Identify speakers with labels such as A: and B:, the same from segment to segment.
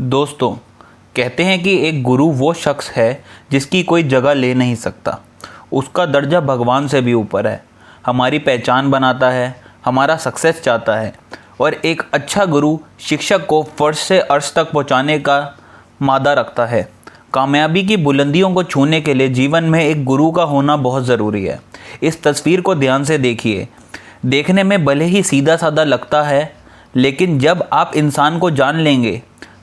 A: दोस्तों, कहते हैं कि एक गुरु वो शख्स है जिसकी कोई जगह ले नहीं सकता। उसका दर्जा भगवान से भी ऊपर है। हमारी पहचान बनाता है, हमारा सक्सेस चाहता है और एक अच्छा गुरु शिक्षक को फर्श से अर्श तक पहुंचाने का मादा रखता है। कामयाबी की बुलंदियों को छूने के लिए जीवन में एक गुरु का होना बहुत ज़रूरी है। इस तस्वीर को ध्यान से देखिए। देखने में भले ही सीधा साधा लगता है, लेकिन जब आप इंसान को जान लेंगे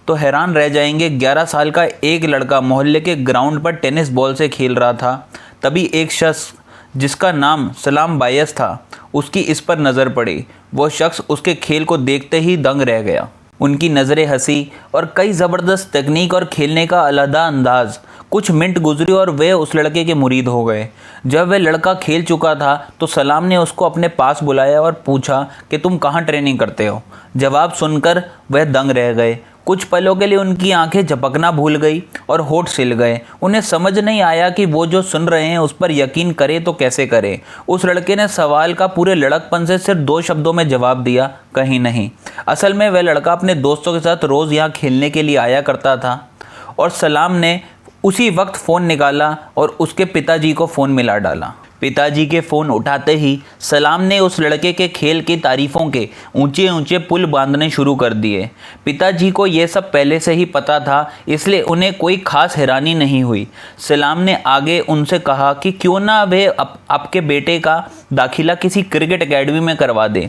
A: तो हैरान रह जाएंगे। 11 साल का एक लड़का मोहल्ले के ग्राउंड पर टेनिस बॉल से खेल रहा था। तभी एक शख्स जिसका नाम सलाम बायस था, उसकी इस पर नज़र पड़ी। वो शख्स उसके खेल को देखते ही दंग रह गया। उनकी नज़रें हंसी और कई ज़बरदस्त तकनीक और खेलने का अलहदा अंदाज। कुछ मिनट गुजरी और वे उस लड़के के मुरीद हो गए। जब वह लड़का खेल चुका था तो सलाम ने उसको अपने पास बुलाया और पूछा कि तुम कहाँ ट्रेनिंग करते हो। जवाब सुनकर वह दंग रह गए। कुछ पलों के लिए उनकी आंखें झपकना भूल गई और होठ सिल गए। उन्हें समझ नहीं आया कि वो जो सुन रहे हैं उस पर यकीन करें तो कैसे करें। उस लड़के ने सवाल का पूरे लड़कपन से सिर्फ 2 शब्दों में जवाब दिया, कहीं नहीं। असल में वह लड़का अपने दोस्तों के साथ रोज़ यहाँ खेलने के लिए आया करता था और सलाम ने उसी वक्त फ़ोन निकाला और उसके पिताजी को फ़ोन मिला डाला। पिताजी के फ़ोन उठाते ही सलाम ने उस लड़के के खेल की तारीफ़ों के ऊंचे ऊंचे पुल बांधने शुरू कर दिए। पिताजी को ये सब पहले से ही पता था, इसलिए उन्हें कोई ख़ास हैरानी नहीं हुई। सलाम ने आगे उनसे कहा कि क्यों ना वे आपके बेटे का दाखिला किसी क्रिकेट एकेडमी में करवा दें।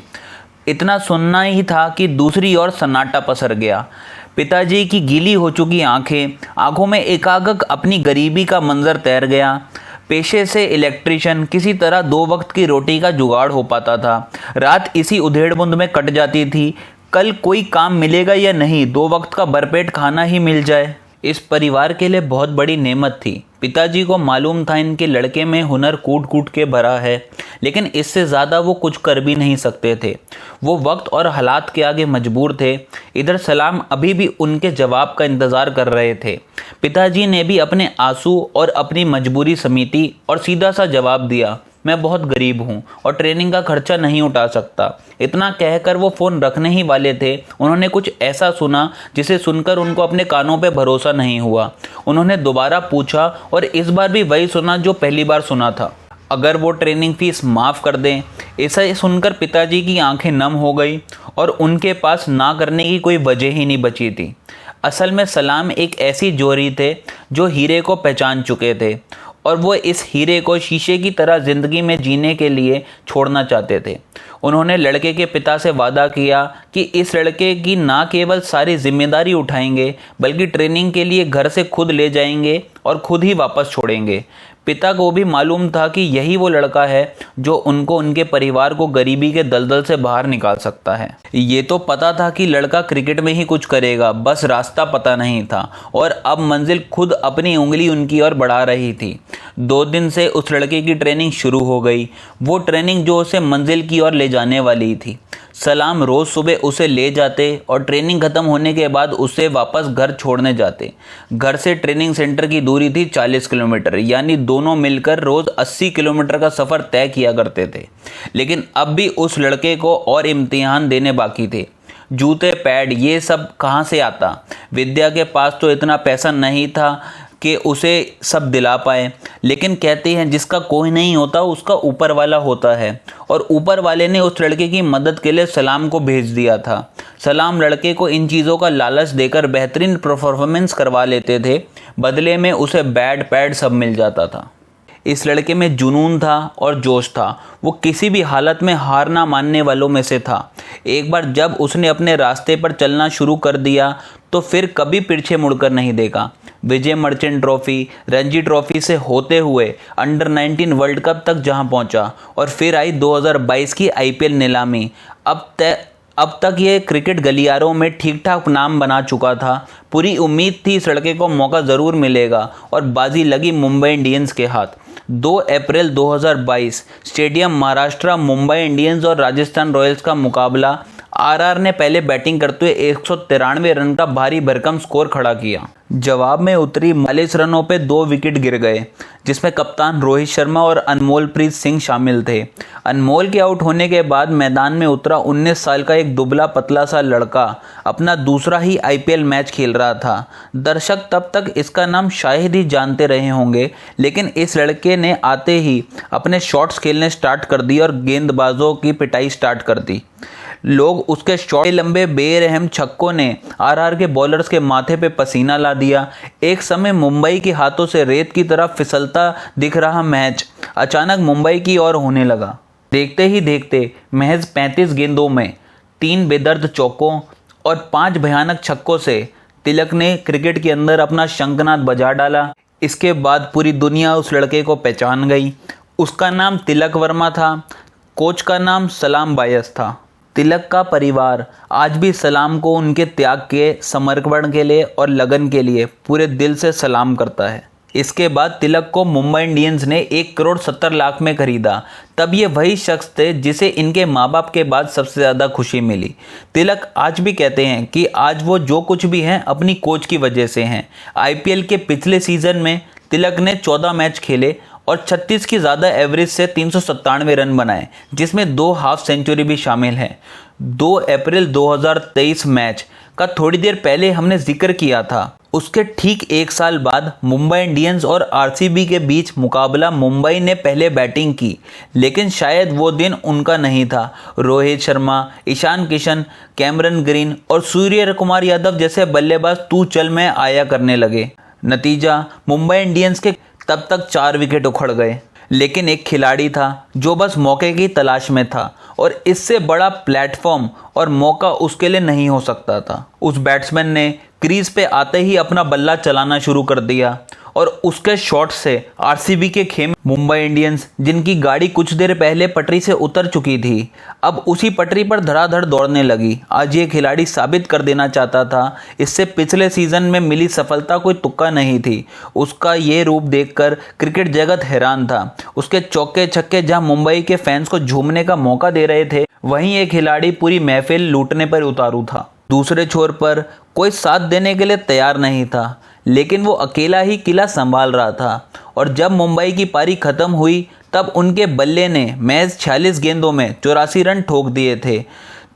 A: इतना सुनना ही था कि दूसरी ओर सन्नाटा पसर गया। पिताजी की गीली हो चुकी आंखों में एकाएक अपनी गरीबी का मंजर तैर गया। पेशे से इलेक्ट्रिशियन, किसी तरह 2 वक्त की रोटी का जुगाड़ हो पाता था। रात इसी उधेड़-बुन में कट जाती थी। कल कोई काम मिलेगा या नहीं, 2 वक्त का भरपेट खाना ही मिल जाए, इस परिवार के लिए बहुत बड़ी नेमत थी। पिताजी को मालूम था इनके लड़के में हुनर कूट कूट के भरा है, लेकिन इससे ज़्यादा वो कुछ कर भी नहीं सकते थे। वो वक्त और हालात के आगे मजबूर थे। इधर सलाम अभी भी उनके जवाब का इंतज़ार कर रहे थे। पिताजी ने भी अपने आंसू और अपनी मजबूरी समेटी और सीधा सा जवाब दिया, मैं बहुत गरीब हूँ और ट्रेनिंग का खर्चा नहीं उठा सकता। इतना कहकर वो फ़ोन रखने ही वाले थे, उन्होंने कुछ ऐसा सुना जिसे सुनकर उनको अपने कानों पे भरोसा नहीं हुआ। उन्होंने दोबारा पूछा और इस बार भी वही सुना जो पहली बार सुना था, अगर वो ट्रेनिंग फीस माफ़ कर दें। ऐसा सुनकर पिताजी की आंखें नम हो गई और उनके पास ना करने की कोई वजह ही नहीं बची थी। असल में सलाम एक ऐसी जोहरी थे जो हीरे को पहचान चुके थे और वो इस हीरे को शीशे की तरह ज़िंदगी में जीने के लिए छोड़ना चाहते थे। उन्होंने लड़के के पिता से वादा किया कि इस लड़के की ना केवल सारी जिम्मेदारी उठाएंगे, बल्कि ट्रेनिंग के लिए घर से खुद ले जाएंगे और खुद ही वापस छोड़ेंगे। पिता को भी मालूम था कि यही वो लड़का है जो उनको, उनके परिवार को गरीबी के दलदल से बाहर निकाल सकता है। ये तो पता था कि लड़का क्रिकेट में ही कुछ करेगा, बस रास्ता पता नहीं था और अब मंजिल खुद अपनी उंगली उनकी ओर बढ़ा रही थी। 2 दिन से उस लड़के की ट्रेनिंग शुरू हो गई, वो ट्रेनिंग जो उसे मंजिल की ओर ले जाने वाली थी। सलाम रोज़ सुबह उसे ले जाते और ट्रेनिंग ख़त्म होने के बाद उसे वापस घर छोड़ने जाते। घर से ट्रेनिंग सेंटर की दूरी थी 40 किलोमीटर, यानी दोनों मिलकर रोज़ 80 किलोमीटर का सफ़र तय किया करते थे। लेकिन अब भी उस लड़के को और इम्तिहान देने बाकी थे। जूते, पैड, ये सब कहाँ से आता? विद्या के पास तो इतना पैसा नहीं था कि उसे सब दिला पाए, लेकिन कहते हैं जिसका कोई नहीं होता उसका ऊपर वाला होता है, और ऊपर वाले ने उस लड़के की मदद के लिए सलाम को भेज दिया था। सलाम लड़के को इन चीज़ों का लालच देकर बेहतरीन परफॉर्मेंस करवा लेते थे, बदले में उसे बैट पैड सब मिल जाता था। इस लड़के में जुनून था और जोश था। वो किसी भी हालत में हार ना मानने वालों में से था। एक बार जब उसने अपने रास्ते पर चलना शुरू कर दिया तो फिर कभी पीछे मुड़कर नहीं देखा। विजय मर्चेंट ट्रॉफी, रणजी ट्रॉफी से होते हुए अंडर 19 वर्ल्ड कप तक जहां पहुंचा और फिर आई 2022 की IPL नीलामी। अब तक ये क्रिकेट गलियारों में ठीक ठाक नाम बना चुका था। पूरी उम्मीद थी इस लड़के को मौका ज़रूर मिलेगा और बाजी लगी मुंबई इंडियंस के हाथ। 2 अप्रैल 2022 स्टेडियम महाराष्ट्र, मुंबई इंडियंस और राजस्थान रॉयल्स का मुकाबला आरआर ने पहले बैटिंग करते हुए 193 रन का भारी भरकम स्कोर खड़ा किया। जवाब में उतरी 40 रनों पे 2 विकेट गिर गए, जिसमें कप्तान रोहित शर्मा और अनमोलप्रीत सिंह शामिल थे। अनमोल के आउट होने के बाद मैदान में उतरा 19 साल का एक दुबला पतला सा लड़का अपना दूसरा ही आईपीएल मैच खेल रहा था। दर्शक तब तक इसका नाम शायद ही जानते रहे होंगे, लेकिन इस लड़के ने आते ही अपने शॉट्स खेलने स्टार्ट कर दिए और गेंदबाजों की पिटाई स्टार्ट कर दी। लोग उसके शॉर्ट लंबे बेरहम छक्कों ने आरआर के बॉलर्स के माथे पे पसीना ला दिया। एक समय मुंबई के हाथों से रेत की तरह फिसलता दिख रहा मैच अचानक मुंबई की ओर होने लगा। देखते ही देखते महज 35 गेंदों में 3 बेदर्द चौकों और 5 भयानक छक्कों से तिलक ने क्रिकेट के अंदर अपना शंखनाद बजा डाला। इसके बाद पूरी दुनिया उस लड़के को पहचान गई। उसका नाम तिलक वर्मा था। कोच का नाम सलाम बायस था। तिलक का परिवार आज भी सलाम को उनके त्याग के, समर्पण के लिए और लगन के लिए पूरे दिल से सलाम करता है। इसके बाद तिलक को मुंबई इंडियंस ने 1,70,00,000 में खरीदा। तब ये वही शख्स थे जिसे इनके माँ बाप के बाद सबसे ज़्यादा खुशी मिली। तिलक आज भी कहते हैं कि आज वो जो कुछ भी हैं अपनी कोच की वजह से हैं। आईपीएल के पिछले सीजन में तिलक ने 14 मैच खेले और 36 की ज़्यादा एवरेज से 397 रन बनाए, जिसमें 2 हाफ सेंचुरी भी शामिल हैं। 2 अप्रैल 2023 मैच का थोड़ी देर पहले हमने जिक्र किया था। उसके ठीक 1 साल बाद मुंबई इंडियंस और आरसीबी के बीच मुकाबला मुंबई ने पहले बैटिंग की, लेकिन शायद वो दिन उनका नहीं था। रोहित शर्मा, ईशान किशन, कैमरन ग्रीन और सूर्य कुमार यादव जैसे बल्लेबाज तू चल मैं आया करने लगे। नतीजा, मुंबई इंडियंस के तब तक 4 विकेट उखड़ गए, लेकिन एक खिलाड़ी था जो बस मौके की तलाश में था और इससे बड़ा प्लेटफॉर्म और मौका उसके लिए नहीं हो सकता था। उस बैट्समैन ने क्रीज पे आते ही अपना बल्ला चलाना शुरू कर दिया और उसके शॉट से आरसीबी के खेमे मुंबई इंडियंस, जिनकी गाड़ी कुछ देर पहले पटरी से उतर चुकी थी, अब उसी पटरी पर धड़ाधड़ दौड़ने लगी। आज ये खिलाड़ी साबित कर देना चाहता था। इससे पिछले सीजन में मिली सफलता कोई तुक्का नहीं थी। उसका ये रूप देखकर क्रिकेट जगत हैरान था। उसके चौके छक्के जहां मुंबई के फैंस को झूमने का मौका दे रहे थे, वहीं ये खिलाड़ी पूरी महफिल लूटने पर उतारू था। दूसरे छोर पर कोई साथ देने के लिए तैयार नहीं था, लेकिन वो अकेला ही किला संभाल रहा था। और जब मुंबई की पारी खत्म हुई तब उनके बल्ले ने महज 46 गेंदों में 84 रन ठोक दिए थे।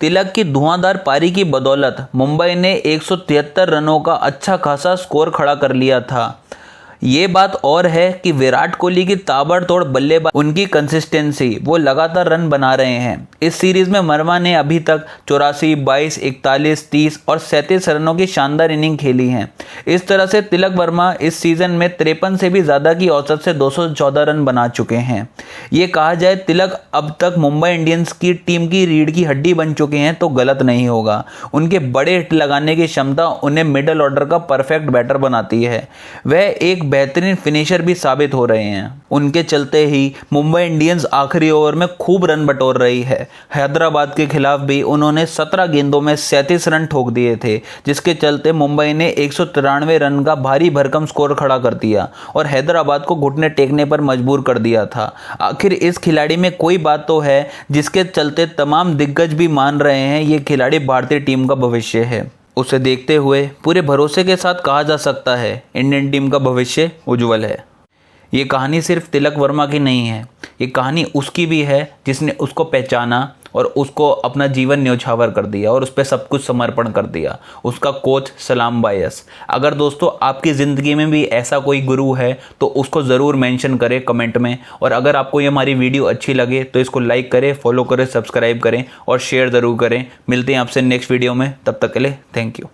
A: तिलक की धुआंधार पारी की बदौलत मुंबई ने 173 रनों का अच्छा खासा स्कोर खड़ा कर लिया था। ये बात और है कि विराट कोहली की ताबड़तोड़ बल्लेबाजी, उनकी कंसिस्टेंसी, वो लगातार रन बना रहे हैं। इस सीरीज में वर्मा ने अभी तक 84, 22, 41, 30 और 37 रनों की शानदार इनिंग खेली हैं। इस तरह से तिलक वर्मा इस सीजन में 53 से भी ज़्यादा की औसत से 214 रन बना चुके हैं। ये कहा जाए तिलक अब तक मुंबई इंडियंस की टीम की रीढ़ की हड्डी बन चुके हैं तो गलत नहीं होगा। उनके बड़े हिट लगाने की क्षमता उन्हें मिडल ऑर्डर का परफेक्ट बैटर बनाती है। वह एक बेहतरीन फिनिशर भी साबित हो रहे हैं। उनके चलते ही मुंबई इंडियंस आखिरी ओवर में खूब रन बटोर रही है। हैदराबाद के खिलाफ भी उन्होंने 17 गेंदों में 37 रन ठोक दिए थे, जिसके चलते मुंबई ने 193 रन का भारी भरकम स्कोर खड़ा कर दिया और हैदराबाद को घुटने टेकने पर मजबूर कर दिया था। आखिर इस खिलाड़ी में कोई बात तो है जिसके चलते तमाम दिग्गज भी मान रहे हैं ये खिलाड़ी भारतीय टीम का भविष्य है। उसे देखते हुए पूरे भरोसे के साथ कहा जा सकता है इंडियन टीम का भविष्य उज्जवल है। ये कहानी सिर्फ तिलक वर्मा की नहीं है, ये कहानी उसकी भी है जिसने उसको पहचाना और उसको अपना जीवन न्यौछावर कर दिया और उस पर सब कुछ समर्पण कर दिया। उसका कोच सलाम बायस। अगर दोस्तों आपकी ज़िंदगी में भी ऐसा कोई गुरु है तो उसको ज़रूर मेंशन करें कमेंट में। और अगर आपको ये हमारी वीडियो अच्छी लगे तो इसको लाइक करें, फॉलो करें, सब्सक्राइब करें और शेयर ज़रूर करें। मिलते हैं आपसे नेक्स्ट वीडियो में, तब तक के लिए थैंक यू।